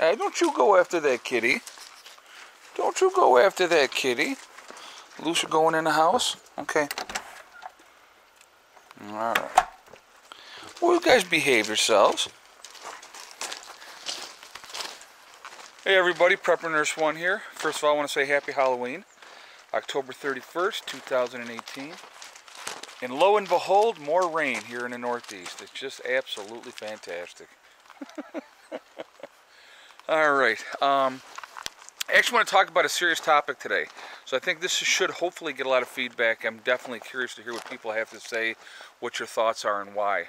Hey, don't you go after that kitty. Don't you go after that kitty. Lucia going in the house? Okay. Alright. Well, you guys behave yourselves. Hey everybody, Prepper Nurse 1 here. First of all, I want to say happy Halloween. October 31st, 2018. And lo and behold, more rain here in the Northeast. It's just absolutely fantastic. Alright, I actually want to talk about a serious topic today. So I think this should hopefully get a lot of feedback. I'm definitely curious to hear what people have to say, what your thoughts are, and why.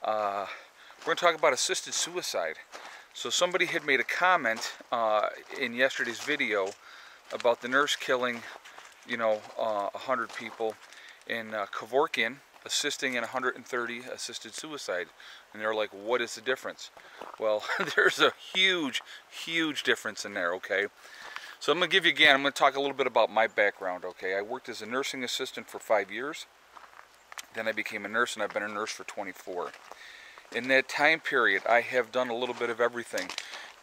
We're going to talk about assisted suicide. So somebody had made a comment in yesterday's video about the nurse killing, 100 people in Kevorkian, assisting in 130 assisted suicide. And they're like, what is the difference? Well, there's a huge, huge difference in there, okay? So I'm going to give you again, I'm going to talk a little bit about my background, okay? I worked as a nursing assistant for 5 years. Then I became a nurse, and I've been a nurse for 24. In that time period, I have done a little bit of everything.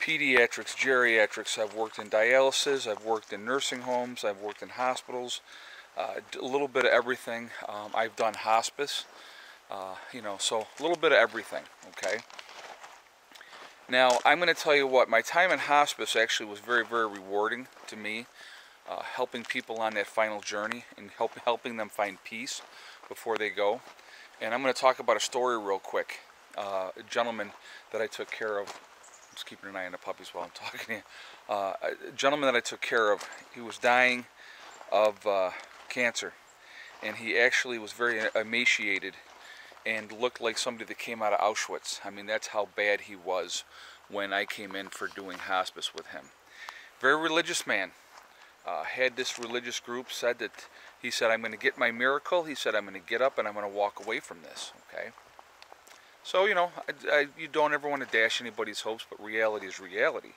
Pediatrics, geriatrics, I've worked in dialysis, I've worked in nursing homes, I've worked in hospitals, a little bit of everything. I've done hospice, so a little bit of everything, okay? Now, I'm going to tell you what, my time in hospice actually was very, very rewarding to me, helping people on that final journey and helping them find peace before they go. And I'm going to talk about a story real quick. A gentleman that I took care of, I'm just keeping an eye on the puppies while I'm talking to you. A gentleman that I took care of, he was dying of cancer, and he actually was very emaciated and looked like somebody that came out of Auschwitz. I mean, that's how bad he was when I came in for doing hospice with him. Very religious man. Had this religious group, he said, I'm going to get my miracle. He said, I'm going to get up and I'm going to walk away from this, okay? So, you don't ever want to dash anybody's hopes, but reality is reality.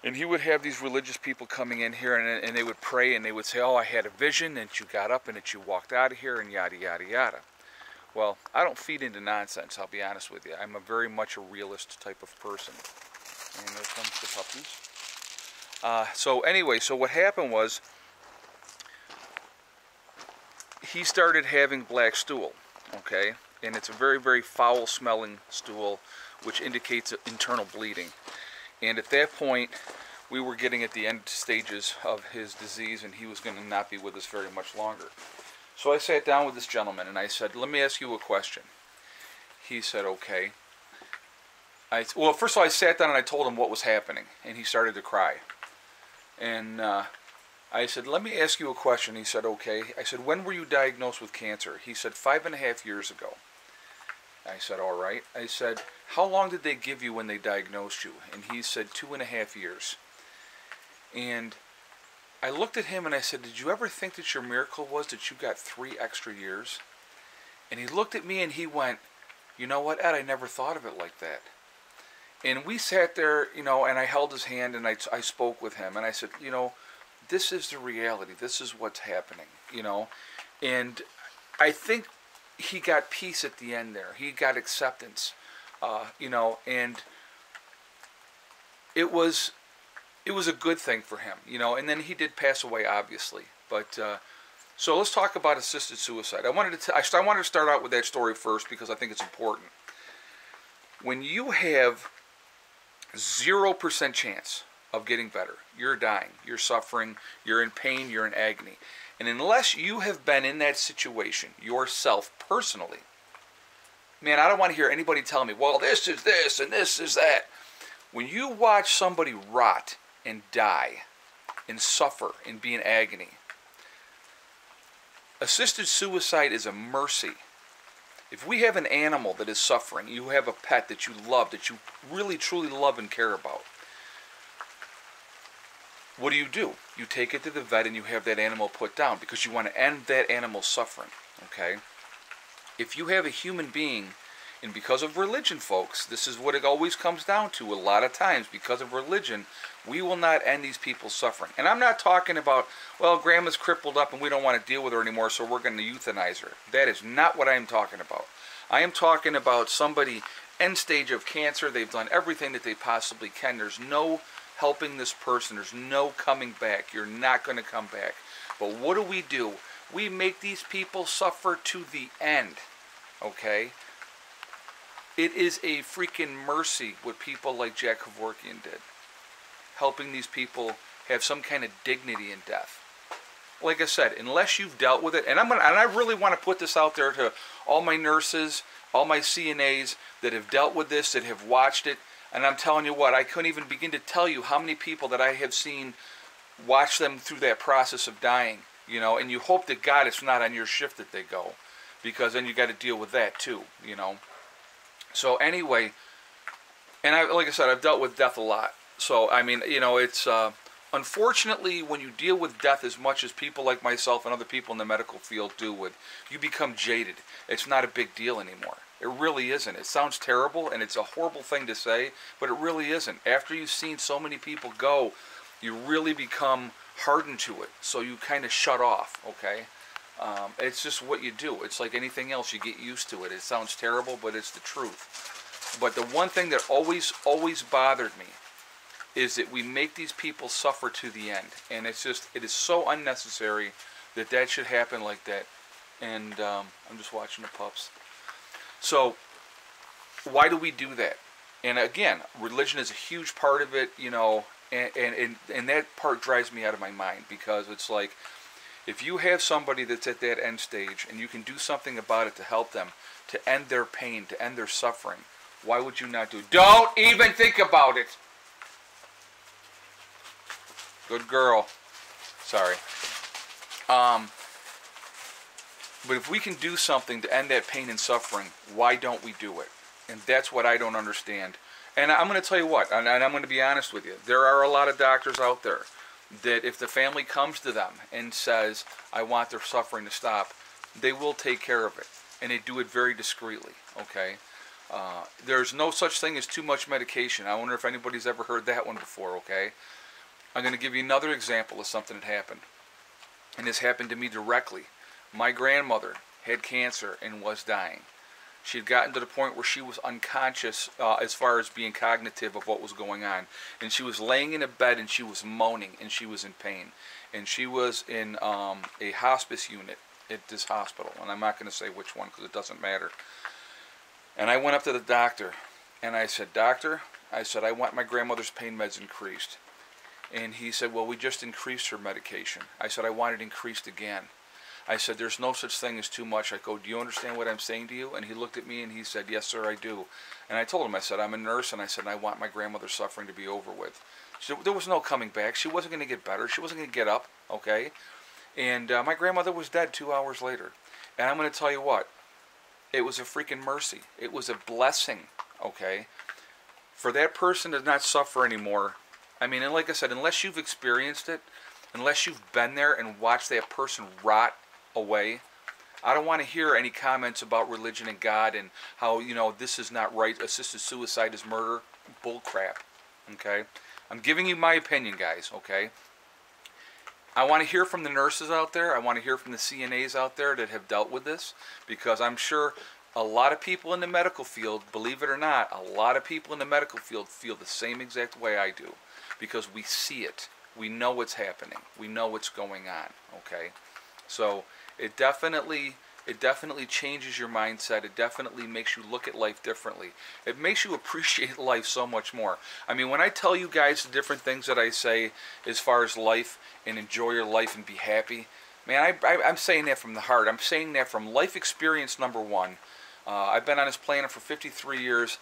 And he would have these religious people coming in here, and they would pray, and they would say, oh, I had a vision, and you got up, and that you walked out of here, and yada, yada, yada. Well, I don't feed into nonsense, I'll be honest with you. I'm very much a realist type of person. And there comes the puppies. So what happened was, he started having black stool, okay? And it's a very, very foul-smelling stool, which indicates internal bleeding. And at that point, we were getting at the end stages of his disease, and he was going to not be with us very much longer. So I sat down with this gentleman, and I said, let me ask you a question. He said, okay. Well, first of all, I sat down and I told him what was happening, and he started to cry. And I said, let me ask you a question. He said, okay. I said, when were you diagnosed with cancer? He said, 5.5 years ago. I said, all right. I said, how long did they give you when they diagnosed you? And he said, 2.5 years. And I looked at him and I said, did you ever think that your miracle was that you got 3 extra years? And he looked at me and he went, you know what, Ed, I never thought of it like that. And we sat there, and I held his hand and I spoke with him. And I said, this is the reality. This is what's happening, And I think he got peace at the end there. He got acceptance, and it was a good thing for him, and then he did pass away, obviously. But so let's talk about assisted suicide. I wanted to start out with that story first because I think it's important. When you have 0% chance of getting better, you're dying, you're suffering, you're in pain, you're in agony. And unless you have been in that situation yourself personally, man, I don't want to hear anybody tell me, well, this is this and this is that. When you watch somebody rot and die and suffer and be in agony, assisted suicide is a mercy. If we have an animal that is suffering, you have a pet that you love, that you really truly love and care about, what do? You take it to the vet and you have that animal put down because you want to end that animal's suffering, okay? If you have a human being, and because of religion, folks, this is what it always comes down to a lot of times. Because of religion, we will not end these people's suffering. And I'm not talking about, well, grandma's crippled up and we don't want to deal with her anymore, so we're going to euthanize her. That is not what I am talking about. I am talking about somebody end stage of cancer. They've done everything that they possibly can. There's no helping this person. There's no coming back. You're not going to come back. But what do? We make these people suffer to the end. Okay? It is a freaking mercy what people like Jack Kevorkian did. Helping these people have some kind of dignity in death. Like I said, unless you've dealt with it, and I really want to put this out there to all my nurses, all my CNAs that have dealt with this, that have watched it, and I'm telling you what, I couldn't even begin to tell you how many people that I have seen watch them through that process of dying, you know, and you hope to God it's not on your shift that they go, because then you got to deal with that too, you know. So anyway, and like I said, I've dealt with death a lot. So, I mean, you know, it's, unfortunately, when you deal with death as much as people like myself and other people in the medical field do with, you become jaded. It's not a big deal anymore. It really isn't. It sounds terrible, and it's a horrible thing to say, but it really isn't. After you've seen so many people go, you really become hardened to it. So you kind of shut off, okay? It's just what you do. It's like anything else. You get used to it. It sounds terrible, but it's the truth. But the one thing that always bothered me is that we make these people suffer to the end. And it's just, it is so unnecessary that that should happen like that. And I'm just watching the pups. So, why do we do that? And again, religion is a huge part of it, you know, and that part drives me out of my mind, because it's like, if you have somebody that's at that end stage and you can do something about it to help them, to end their pain, to end their suffering, why would you not do it? Don't even think about it! Good girl. Sorry. But if we can do something to end that pain and suffering, why don't we do it? And that's what I don't understand. And I'm going to tell you what, and I'm going to be honest with you. There are a lot of doctors out there that if the family comes to them and says, I want their suffering to stop, they will take care of it. And they do it very discreetly, okay? There's no such thing as too much medication. I wonder if anybody's ever heard that one before, okay? I'm going to give you another example of something that happened. And this happened to me directly. My grandmother had cancer and was dying. She had gotten to the point where she was unconscious as far as being cognitive of what was going on. And she was laying in a bed and she was moaning and she was in pain. And she was in a hospice unit at this hospital. And I'm not going to say which one because it doesn't matter. And I went up to the doctor and I said, Doctor, I said, I want my grandmother's pain meds increased. And he said, well, we just increased her medication. I said, I want it increased again. I said, there's no such thing as too much. I go, do you understand what I'm saying to you? And he looked at me and he said, yes, sir, I do. And I told him, I said, I'm a nurse, and I said, I want my grandmother's suffering to be over with. So there was no coming back. She wasn't going to get better. She wasn't going to get up, okay? And my grandmother was dead 2 hours later. And I'm going to tell you what, it was a freaking mercy. It was a blessing, okay? For that person to not suffer anymore. I mean, and like I said, unless you've experienced it, unless you've been there and watched that person rot away, I don't want to hear any comments about religion and God and how, you know, this is not right, assisted suicide is murder. Bull crap, okay? I'm giving you my opinion, guys, okay? I want to hear from the nurses out there. I want to hear from the CNAs out there that have dealt with this, because I'm sure a lot of people in the medical field, believe it or not, a lot of people in the medical field feel the same exact way I do, because we see it. We know what's happening. We know what's going on, okay? So it definitely changes your mindset. It definitely makes you look at life differently. It makes you appreciate life so much more. I mean, when I tell you guys the different things that I say as far as life and enjoy your life and be happy, man, I'm saying that from the heart. I'm saying that from life experience number one. I've been on this planet for 53 years.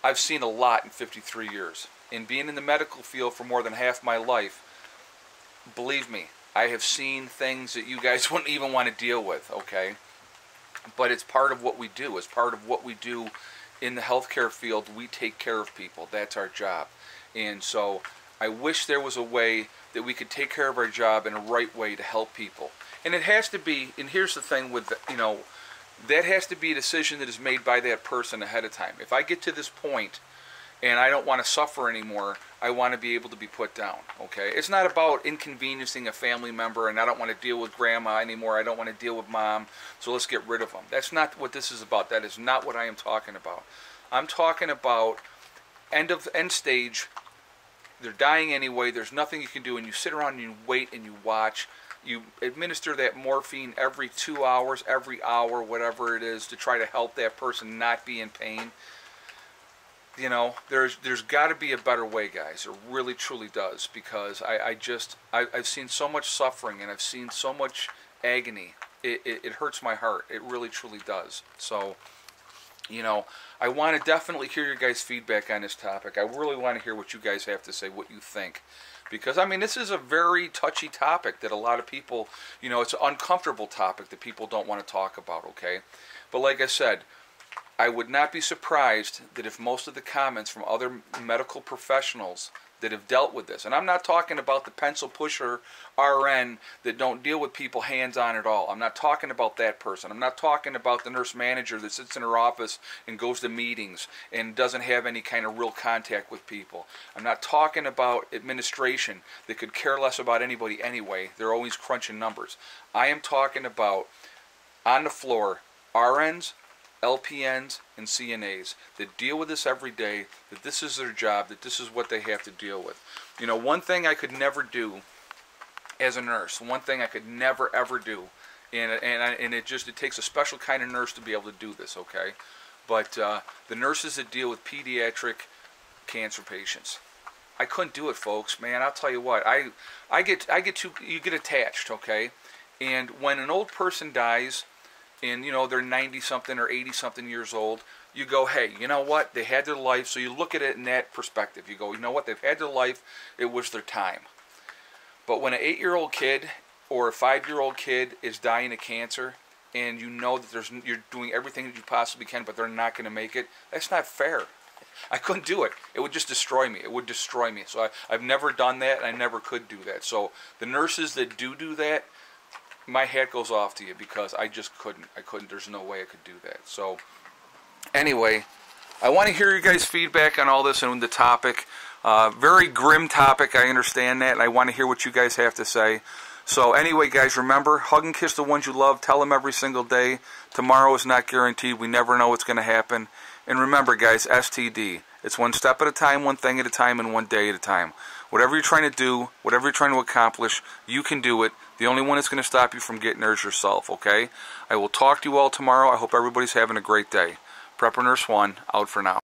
I've seen a lot in 53 years. And being in the medical field for more than half my life, believe me, I have seen things that you guys wouldn't even want to deal with, okay? But it's part of what we do. It's part of what we do in the healthcare field. We take care of people. That's our job. And so I wish there was a way that we could take care of our job in a right way to help people. And it has to be, and here's the thing with, you know, that has to be a decision that is made by that person ahead of time. If I get to this point and I don't want to suffer anymore, I want to be able to be put down, okay? It's not about inconveniencing a family member and I don't want to deal with grandma anymore, I don't want to deal with mom, so let's get rid of them. That's not what this is about. That is not what I am talking about. I'm talking about end stage. They're dying anyway. There's nothing you can do, and you sit around and you wait and you watch. You administer that morphine every 2 hours, every hour, whatever it is, to try to help that person not be in pain. You know, there's got to be a better way, guys. It really, truly does, because I've seen so much suffering and I've seen so much agony. It hurts my heart. It really, truly does. So, you know, I want to definitely hear your guys' feedback on this topic. I really want to hear what you guys have to say, what you think. Because, I mean, this is a very touchy topic that a lot of people, you know, it's an uncomfortable topic that people don't want to talk about, okay? But like I said, I would not be surprised that if most of the comments from other medical professionals that have dealt with this, and I'm not talking about the pencil pusher RN that don't deal with people hands-on at all. I'm not talking about that person. I'm not talking about the nurse manager that sits in her office and goes to meetings and doesn't have any kind of real contact with people. I'm not talking about administration that could care less about anybody anyway. They're always crunching numbers. I am talking about on the floor RNs, LPNs, and CNAs that deal with this every day, that this is their job, that this is what they have to deal with. You know, one thing I could never do as a nurse, one thing I could never ever do, and it takes a special kind of nurse to be able to do this, okay? But the nurses that deal with pediatric cancer patients, I couldn't do it, folks. Man, I'll tell you what, you get attached, okay? And when an old person dies, and you know they're 90-something or 80-something years old, you go, hey, you know what? They had their life, so you look at it in that perspective. You go, you know what? They've had their life. It was their time. But when an 8-year-old kid or a 5-year-old kid is dying of cancer, and you know that you're doing everything that you possibly can, but they're not going to make it, that's not fair. I couldn't do it. It would just destroy me. It would destroy me. So I've never done that, and I never could do that. So the nurses that do that, my hat goes off to you, because I just couldn't. There's no way I could do that. So anyway, I want to hear your guys' feedback on all this and the topic. Very grim topic, I understand that, and I want to hear what you guys have to say. So anyway, guys, remember, hug and kiss the ones you love. Tell them every single day. Tomorrow is not guaranteed. We never know what's going to happen. And remember, guys, STD. It's one step at a time, one thing at a time, and one day at a time. Whatever you're trying to do, whatever you're trying to accomplish, you can do it. The only one that's going to stop you from getting there is yourself, okay? I will talk to you all tomorrow. I hope everybody's having a great day. Prepper Nurse 1, out for now.